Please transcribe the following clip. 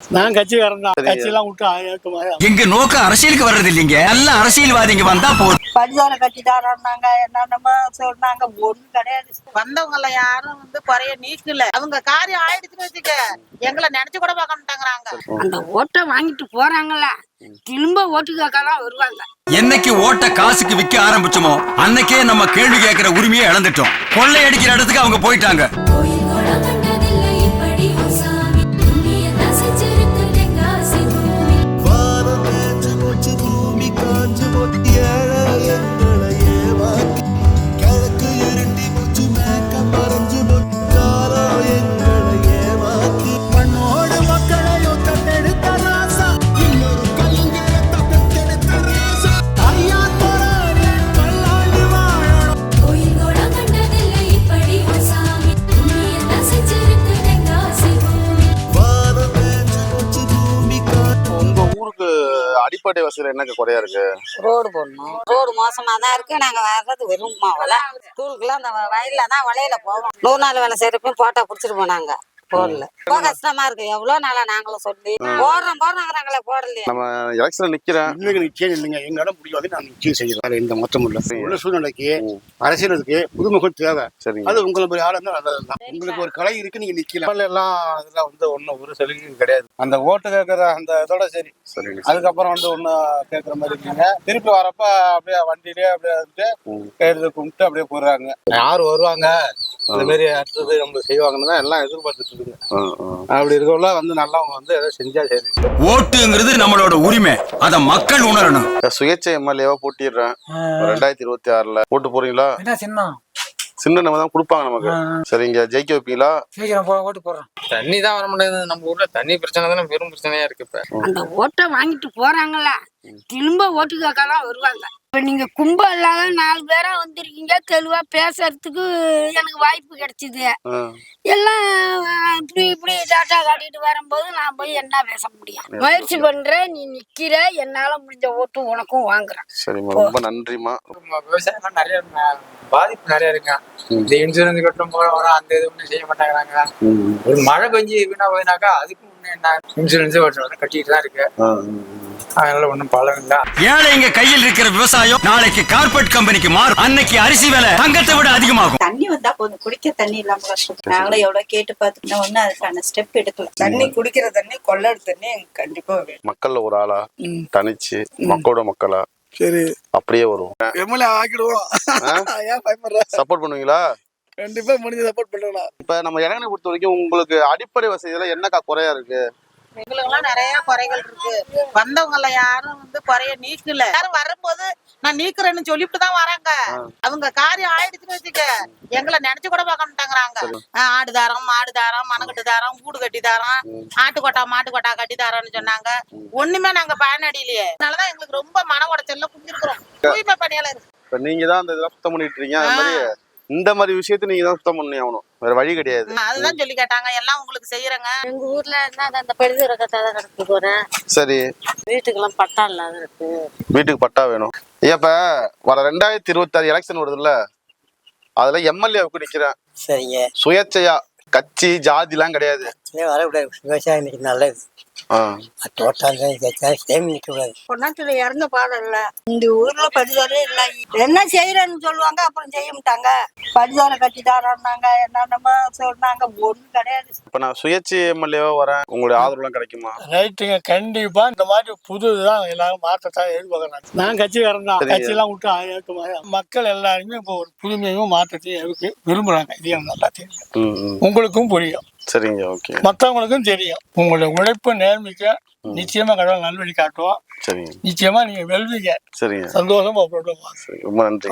நான் கட்சிக்காரன் தான். கட்சியெல்லாம் விட்டு எங்க நோக்கம் அரசியலுக்கு வர்றது இல்லைங்க. நல்ல அரசியல்வாதிங்க வந்தா போதும். பரிசோலை கட்டிட்டாராங்க என்னென்னமோ சொன்னாங்க. ஒண்ணும் கிடையாது. வந்தவங்கள யாரும் குறைய நீக்கல. அவங்க காரியம் ஆயிடுச்சுன்னு வச்சுக்க, எங்களை நினைச்சு கூட பார்க்க மாட்டாங்கறாங்க. அந்த ஓட்டை வாங்கிட்டு போறாங்கல்ல, திரும்ப ஓட்டு கேட்கலாம் வருவாங்க. என்னைக்கு ஓட்ட காசுக்கு விற்க ஆரம்பிச்சோமோ அன்னைக்கே நம்ம கேள்வி கேட்கிற உரிமையை இழந்துட்டோம். கொள்ளை அடிக்கிற இடத்துக்கு அவங்க போயிட்டாங்க. அடிப்படை வசதியில என்ன குறையா இருக்கு? ரோடு போடணும். ரோடு மோசமா தான் இருக்கு. நாங்க வர்றது வெறும் ஸ்கூலுக்குலாம் அந்த வயல்ல தான் வலையில போவோம். 100 நாள் வேலை செய்யறப்ப போட்டா புடிச்சிட்டு போனாங்க. போடல. ரொம்ப கஷ்டமா இருக்கு. எவ்வளவு நாளா நாங்களும் சொல்லி போடுறாங்களே போடலையே. நம்ம எலெக்ஷன்ல நிக்கிறேன். நிச்சயம் இல்லைங்க. எங்க இடம் பிடிக்காது. நான் நிச்சயம் செய்யறேன். எந்த மாற்றம் இல்ல. உள்ள சூழ்நிலைக்கு அரசியலுக்கு புதுமுகம் தேவை. அது உங்களை மாதிரி ஆள் இருந்தா நல்லதுதான். உங்களுக்கு ஒரு கலை இருக்கு, நீங்க நிக்கலாம். எல்லாம் அதெல்லாம் ஒன்னும் ஒரு சலுகையும் கிடையாது. அந்த ஓட்டு கேட்கற அந்த இதோட சரி. அதுக்கப்புறம் ஒண்ணு கேட்கற மாதிரி இருக்கீங்க. திருப்பி வரப்ப அப்படியே வண்டியிலேயே அப்படியே வந்துட்டு கையெழுத்து கும்பிட்டு அப்படியே போடுறாங்க. யாரு வருவாங்க இந்த மாதிரி அடுத்தது நம்ம செய்வாங்கன்னு தான் எல்லாம் எதிர்பார்த்துட்டு இருக்குங்க. அப்படி இருக்கவங்கள நல்லா அவங்க எதை செஞ்சா சரி. ஓட்டுங்கிறது நம்மளோட உரிமை, அத மக்கள் உணரணும். சுயேட்சை எம்எல்ஏவா போட்டிடுறேன் 2026ல. ஓட்டு போறீங்களா? சின்ன நம்ம தான் கொடுப்பாங்க நமக்கு. சரிங்க, ஜெயிக்க வைப்பீங்களா? ஓட்டு போடுறோம். தண்ணி தான் வர முடியாது. நம்ம ஊர்ல தண்ணி பிரச்சனை தானே பெரும் பிரச்சனையா இருக்கு. இப்ப அந்த ஓட்டை வாங்கிட்டு போறாங்கல்ல, திரும்ப ஓட்டு கேட்கலாம் வருவாங்க. இப்ப நீங்க கும்பல் இல்லாத 4 பேரா வந்திருக்கீங்க. தெளிவா பேசுறதுக்கு எனக்கு வாய்ப்பு கிடைச்சது. எல்லாம் இப்படி டாட்டா காட்டிட்டு வரும்போது நான் போய் என்ன பேச முடியும்? முயற்சி பண்றேன், நீ நிக்கிற, என்னால முடிஞ்ச ஓட்டு உனக்கும் வாங்குறேன். சரிம்மா, ரொம்ப நன்றிமா. விவசாயம் நிறைய பாதிப்பு நிறைய இருக்கு. இந்த இன்சூரன்ஸ் கட்டணும் போல வர அந்த இது ஒன்றும் செய்ய மாட்டாங்கிறாங்க. ஒரு மழை பெஞ்சு வீணா போயினாக்கா அதுக்கு முன்னே என்ன இன்சூரன்ஸ் கட்டிட்டு தான் இருக்கு. அதனால ஒண்ணும் பலன் இல்ல. ஏழைங்க கையில் இருக்கிற விவசாயம் நாளைக்கு கார்பரேட் கம்பெனிக்கு மாறும். அன்னைக்கு அரிசி விலை தங்கத்தை விட அதிகமாகும். தண்ணி வந்தா போதும். குடிக்க தண்ணி இல்லாம கஷ்டம். நாங்களும் எவ்வளவு கேட்டு பார்த்துக்கிட்டோம். ஒண்ணு அதுக்கான ஸ்டெப் எடுக்கல. தண்ணி குடிக்கிற தண்ணி கொள்ளடு தண்ணி கண்டிப்பா வேணும். மக்கள்ல ஒரு ஆளா தனிச்சு மக்களோட மக்களா சரி அப்படியே வருவோம். எம்எல்ஏ ஆக்கிடுவோம். ஏன் பயப்படுற? சப்போர்ட் பண்ணுவீங்களா? கண்டிப்பா முடிஞ்ச சப்போர்ட் பண்ணலாம். இப்ப நம்ம இளைஞனை பொறுத்த வரைக்கும் உங்களுக்கு அடிப்படை வசதியில என்னக்கா குறையா இருக்கு? எங்களுக்கு எல்லாம் நிறைய குறைகள் இருக்கு. வந்தவங்கள யாரும் குறைய நீக்கல. யாரும் வரும்போது நான் நீக்கிறேன்னு சொல்லிட்டு தான் வராங்க. அவங்க காரியம் ஆயிடுச்சுன்னு வச்சுக்க, எங்களை நினைச்சு கூட பார்க்க மாட்டாங்கறாங்க. ஆடு தாரம், மாடு தாரம், மனக்கட்டு தாரம், கூடு கட்டி தாரம், ஆட்டுக்கொட்டா மாட்டு கொட்டா கட்டி தாரம்னு சொன்னாங்க. ஒண்ணுமே நாங்க பயனடையிலையே. அதனாலதான் எங்களுக்கு ரொம்ப மன உடைச்சல்ல குடிச்சிருக்கிறோம். தூய்மை பணியாளர். இப்ப நீங்க தான் இந்த இதெல்லாம் சுத்தம் பண்ணிட்டு இருக்கீங்க. இந்த மாதிரி விஷயத்த நீங்க தான் சுத்தம் பண்ணி ஆகணும். வேற வழி கிடையாது. அதுதான் சொல்லி கேட்டாங்க. எல்லாம் உங்களுக்கு செய்யறேங்க. எங்க ஊர்ல அந்த பழுது ரகத்தால நடக்கு போறேன். சரி, வீட்டுக்கெல்லாம் பட்டா இல்லாத இருக்கு. வீட்டுக்கு பட்டா வேணும். இப்ப வர 2026 எலெக்ஷன் வருதுல்ல, அதுல எம்எல்ஏவுக்கு நிக்கிறேன். சரிங்க. சுயேட்சையா, கட்சி ஜாதி எல்லாம் கிடையாது. வரக்கூடாது. விவசாயம் இன்னைக்கு நல்லது. பொன்னாட்டில இறந்த பாடம் இல்ல. இந்த ஊர்ல பரிசோலே இல்ல. என்ன செய்யறேன்னு சொல்லுவாங்க, அப்புறம் செய்ய மாட்டாங்க. பரிசோலை கட்டிட்டாராங்க என்னென்னமோ சொன்னாங்க. ஒண்ணும் கிடையாது. இப்ப நான் சுயேட்சை எம்எல்ஏவா வரேன், உங்களுடைய ஆதரவுலாம் கிடைக்குமா? ரைட்டுங்க, கண்டிப்பா இந்த மாதிரி புதுதான் எல்லாரும் மாற்றத்தான் எதிர்பார்க்கறாங்க. நான் கட்சிக்காரன் தான். கட்சியெல்லாம் விட்டு மக்கள் எல்லாருமே இப்போ ஒரு புதுமையும் மாற்றத்தையும் விரும்புறாங்க. இது நல்லா தெரியும், உங்களுக்கும் புரியும். சரிங்க, ஓகே. மற்றவங்களுக்கும் தெரியும். உங்களுடைய உழைப்பு நேர்மைக்கு நிச்சயமா கடவுள் நல்வழி காட்டுவோம். சரிங்க, நிச்சயமா நீங்க வெல்வீங்க. சரிங்க, சந்தோஷமா. ரொம்ப நன்றி.